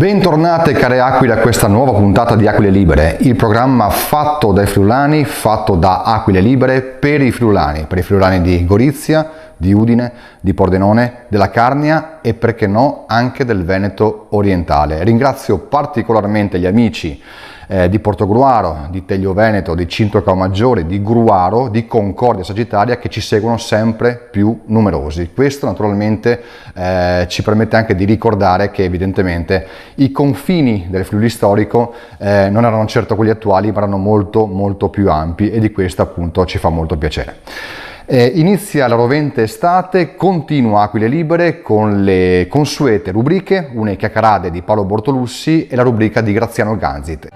Bentornate care Aquile a questa nuova puntata di Aquile Libere, il programma fatto dai friulani, fatto da Aquile Libere per i friulani di Gorizia, di Udine, di Pordenone, della Carnia e perché no anche del Veneto orientale. Ringrazio particolarmente gli amici di Portogruaro, di Teglio Veneto, di Cinto Caomaggiore, di Gruaro, di Concordia Sagittaria che ci seguono sempre più numerosi. Questo naturalmente ci permette anche di ricordare che evidentemente i confini del Friuli storico non erano certo quelli attuali, ma erano molto più ampi e di questo appunto ci fa molto piacere. Inizia la rovente estate, continua Aquile Libere con le consuete rubriche, une chiacchierate di Paolo Bortolussi e la rubrica di Graziano Ganzit.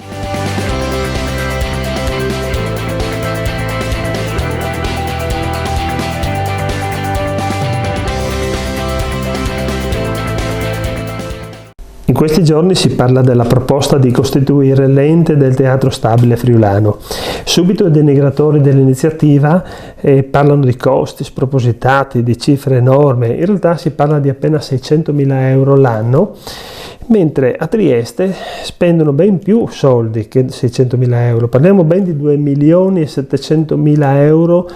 In questi giorni si parla della proposta di costituire l'ente del teatro stabile friulano. Subito i denigratori dell'iniziativa parlano di costi spropositati, di cifre enormi. In realtà si parla di appena 600.000 euro l'anno, mentre a Trieste spendono ben più soldi che 600.000 euro. Parliamo ben di 2.700.000 euro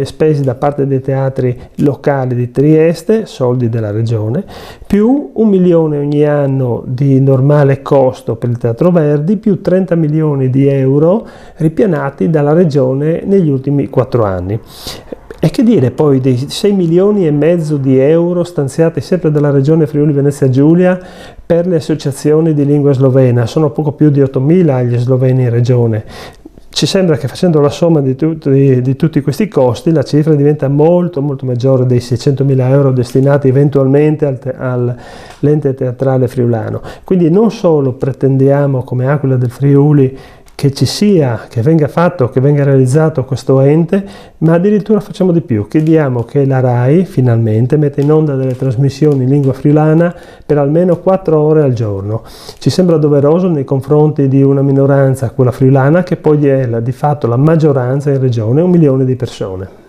spesi da parte dei teatri locali di Trieste, soldi della regione, più 1 milione ogni anno di normale costo per il Teatro Verdi, più 30 milioni di euro ripianati dalla regione negli ultimi 4 anni. E che dire poi dei 6 milioni e mezzo di euro stanziati sempre dalla regione Friuli Venezia Giulia per le associazioni di lingua slovena? Sono poco più di 8.000 gli sloveni in regione. Ci sembra che facendo la somma di tutti questi costi la cifra diventa molto maggiore dei 600.000 euro destinati eventualmente all'ente teatrale friulano. Quindi non solo pretendiamo come Aquila del Friuli che ci sia, che venga fatto, che venga realizzato questo ente, ma addirittura facciamo di più. Chiediamo che la RAI finalmente metta in onda delle trasmissioni in lingua friulana per almeno 4 ore al giorno. Ci sembra doveroso nei confronti di una minoranza, quella friulana, che poi è di fatto la maggioranza in regione, 1 milione di persone.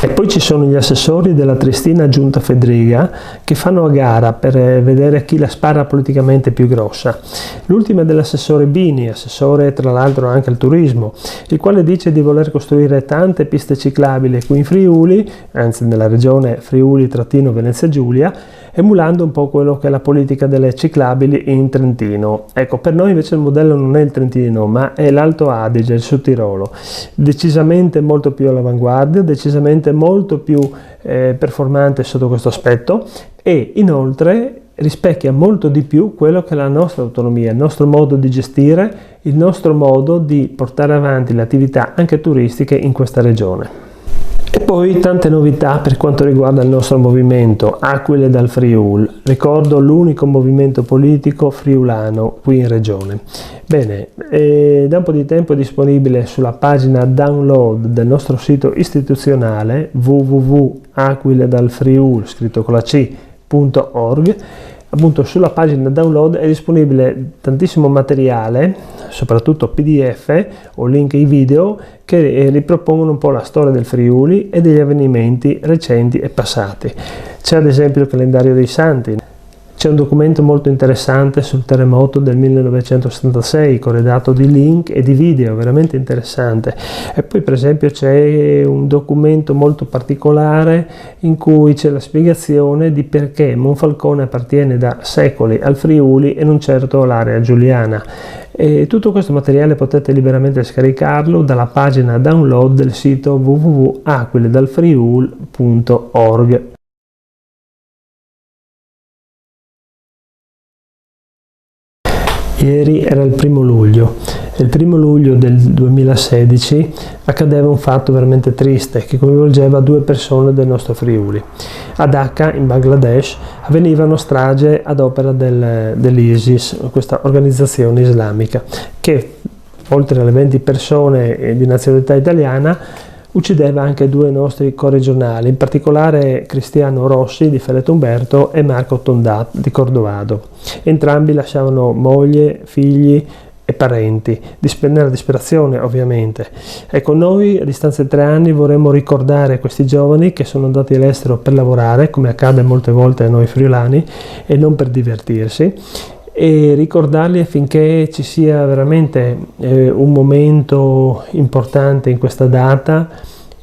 E poi ci sono gli assessori della Triestina Giunta Fedriga che fanno a gara per vedere chi la spara politicamente più grossa. L'ultima è dell'assessore Bini, assessore tra l'altro anche al turismo, il quale dice di voler costruire tante piste ciclabili qui in Friuli, anzi nella regione Friuli-Venezia Giulia, emulando un po' quello che è la politica delle ciclabili in Trentino. Ecco, per noi invece il modello non è il Trentino, ma è l'Alto Adige, il Sudtirolo, decisamente molto più all'avanguardia, decisamente molto più performante sotto questo aspetto e inoltre rispecchia molto di più quello che è la nostra autonomia, il nostro modo di gestire, il nostro modo di portare avanti le attività anche turistiche in questa regione. E poi tante novità per quanto riguarda il nostro movimento Aquile dal Friul, ricordo l'unico movimento politico friulano qui in regione. Bene, da un po' di tempo è disponibile sulla pagina download del nostro sito istituzionale www.aquiledalfriul, scritto con la C.org. Appunto sulla pagina download è disponibile tantissimo materiale, soprattutto PDF o link ai video che ripropongono un po' la storia del Friuli e degli avvenimenti recenti e passati. C'è ad esempio il calendario dei santi. C'è un documento molto interessante sul terremoto del 1976, corredato di link e di video, veramente interessante. E poi per esempio c'è un documento molto particolare in cui c'è la spiegazione di perché Monfalcone appartiene da secoli al Friuli e non certo all'area giuliana. E tutto questo materiale potete liberamente scaricarlo dalla pagina download del sito www.aquiledalfriul.org. Ieri era il 1° luglio e il 1° luglio del 2016 accadeva un fatto veramente triste che coinvolgeva 2 persone del nostro Friuli. A Dhaka, in Bangladesh, avveniva una strage ad opera dell'ISIS, questa organizzazione islamica, che oltre alle 20 persone di nazionalità italiana uccideva anche 2 nostri corregionali, in particolare Cristiano Rossi di Felleto Umberto e Marco Tondat di Cordovado. Entrambi lasciavano moglie, figli e parenti, nella disperazione ovviamente. Ecco, noi a distanza di 3 anni vorremmo ricordare questi giovani che sono andati all'estero per lavorare, come accade molte volte a noi friulani, e non per divertirsi, e ricordarli affinché ci sia veramente un momento importante in questa data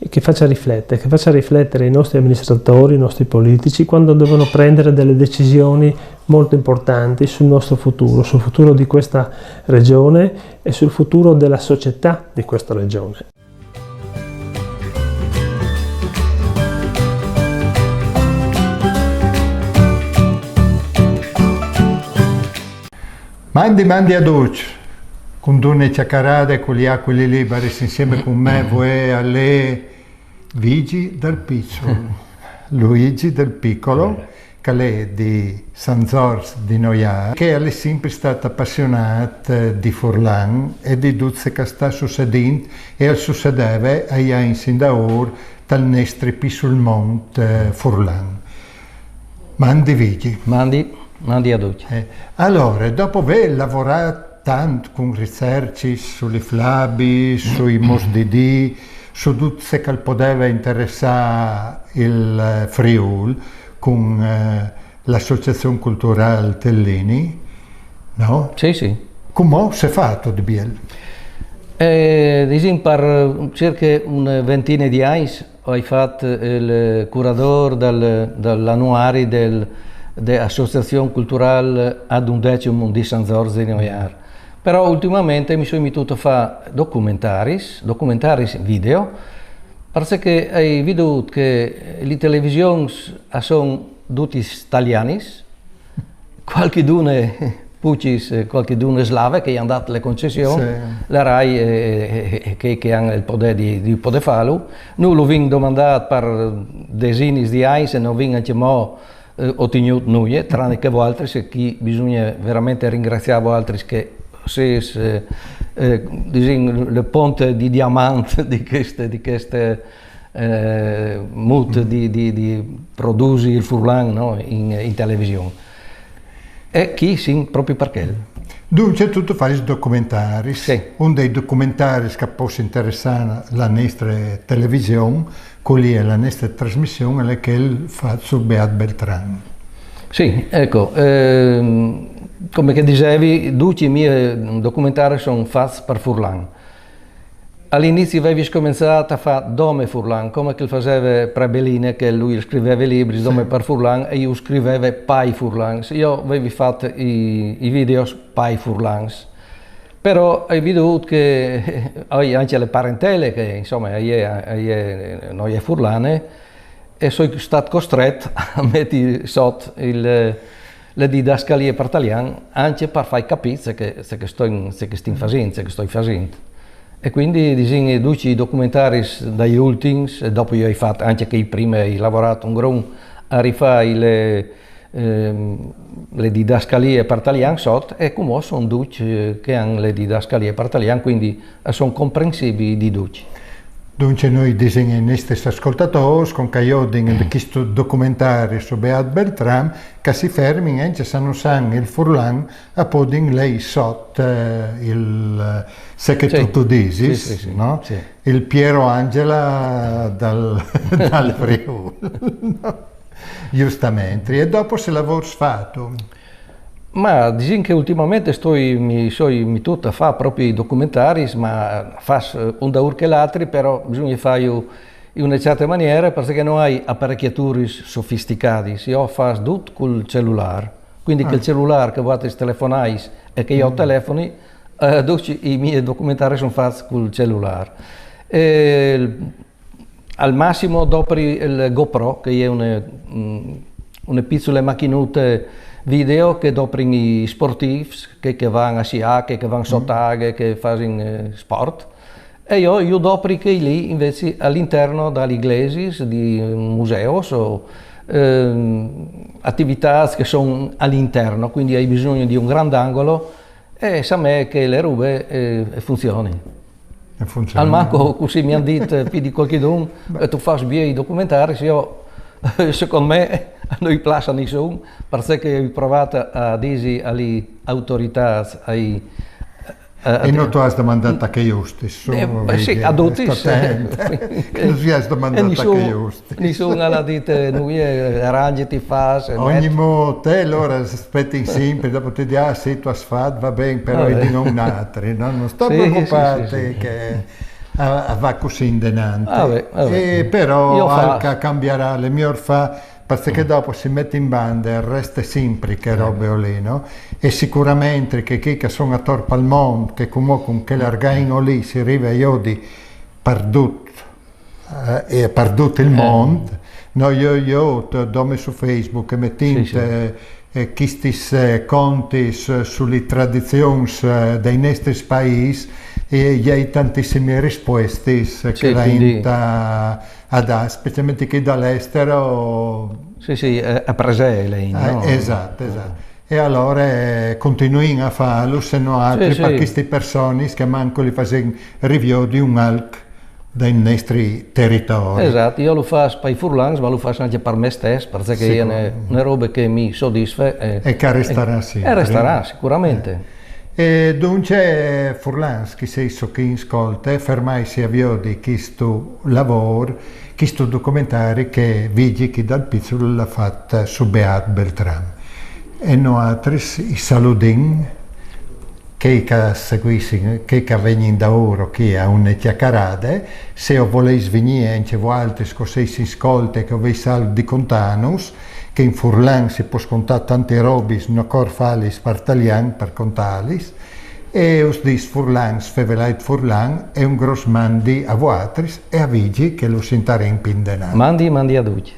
che faccia riflettere i nostri amministratori, i nostri politici quando devono prendere delle decisioni molto importanti sul nostro futuro, sul futuro di questa regione e sul futuro della società di questa regione. Mandi a Duce, con Dunne Ciaccarade, con gli Aquile Libere, insieme con me, voi alle Luigi del Piccolo, Luigi del Piccolo, che è di San Giorgio di Noià, che è sempre stata appassionata di Furlan e di tutto che sta succedendo e succedeva agli anni sin da ora dal nostro sul monte Furlan. Mandi Vigi. Mandi a Duce. Allora, dopo aver lavorato tanto con ricerche sulle flabi, sui mosdidi, su tutto ciò che poteva interessare il Friuli, con l'associazione culturale Tellini, no? Sì. Come si è fatto di Biel? Diciamo per circa una ventina di anni ho fatto il curatore dell'annuario dell'Associazione Culturale ad undecimo di San Giorgio di Noiar. Però ultimamente mi sono mettuto a fare documentari video, perché ho visto che le televisioni sono tutte italiane, qualcuno slave che hanno dato le concessioni, sì. La RAI che hanno il potere di poter farlo. Noi lo abbiamo domandato per decine di anni e non abbiamo ottenuto nulla, tranne che voi altri, se chi bisogna veramente ringraziare voi altri che se il ponte di diamante di queste mut di produrre il Furlan, no? in televisione. E chi sì, proprio perché. Dunque tu fai documentari, sì. Uno dei documentari che può interessare la nostra televisione, quelli è la nostra trasmissione, è che fa su Beat Beltrán. Sì, ecco, come che dicevi, tutti i miei documentari sono fatti per Furlan. All'inizio avevi cominciato a fare Dome Furlan, come che faceva Prebelline, che lui scriveva libri, Dome per Furlan, e io scrivevo Pai Furlans. Io avevo fatto i video Pai Furlans. Però hai veduto che anche le parentele, che insomma noi è furlane, e sono stato costretto a mettere sotto le didascalie per italiano, anche per far capire che sto facendo. E quindi disegni tutti i documentari dagli ultimi, e dopo io ho fatto anche che prima ho lavorato un grun a rifare le didascalie per italiano sotto, e come sono tutti che hanno le didascalie per italiano, quindi sono comprensibili di tutti. Dunque noi disegni i nostri ascoltatori con di questo documentario su Beat Beltrán che si fermi e se non sanno il Furlan a poding lei sotto il se che sì. tu dici, sì. No? Sì. Il Piero Angela dal Friuli, no? Giustamente, e dopo se lavoro fatto. Ma diciamo che ultimamente mi sono mettuto a fare proprio i documentari, ma faccio un da ur che l'altro, però bisogna farlo in una certa maniera perché non hai apparecchiature sofisticate. Io faccio tutto col cellulare, quindi che il cellulare che voi telefonate e che io telefoni, i miei documentari sono fatti col cellulare. Al massimo dopo il GoPro, che è una piccola macchinetta video che dopo i sportivi che vanno a sciare, che vanno a sottare, che fanno sport. E io dopo che lì invece all'interno delle iglesi, di musei o attività che sono all'interno, quindi hai bisogno di un grandangolo e sa me che le robe funzionano. Al manco così mi hanno detto più di qualcuno e tu fai bene i documentari, secondo me a noi piace nessuno perché ho provato a dire alle autorità, ai E non tu hai domandato a che giusti? Sì, a tutti. Non si hai domandato a che giusti. Nessuno ha detto, noi arrangiati, fai. Ogni modo, allora aspetti sempre, dopo ti dico, sì, tu hai fatto, va bene, però di non altri, no? Non sto preoccupati che va così in denante. Però Alca cambierà, le mie fa, perché dopo si mette in banda e resta sempre che robe lì, no? E sicuramente che chi che sono attorno al mondo, che comunque con quell'argaino lì si arriva io di perdut il mondo, no, io dome su Facebook e mettinte questi conti sulle tradizioni dei nostri paesi e gli hai tantissime risposte che la inta dà, specialmente chi dall'estero. Sì, è presente lei, no? Esatto. E allora continuino a farlo, se no altri, per queste persone che manco li fanno review di un alc dai nostri territori. Esatto, io lo faccio per i furlani, ma lo faccio anche per me stesso, perché è una roba che mi soddisfa. E che resterà sempre. E resterà sicuramente. E dunque, furlani, che sei so che ascolta, fermai si avviò di questo lavoro, questo documentario che vedi che dal piccolo l'ha fatta su Beat Beltram. E noi i saludin che seguiscono, che vengono da oro, che ha una chiacchierata, se volete venire anche voi altri, se si ascolta, che avete salvo di contanus, che in furlan si può scontare tante robe, non cor falis per italiano, per contalis, e us dis furlans, fevelait furlan, è un grosso mandi a voi altri e a vigi che lo sentare in pindenano. Mandi a tutti.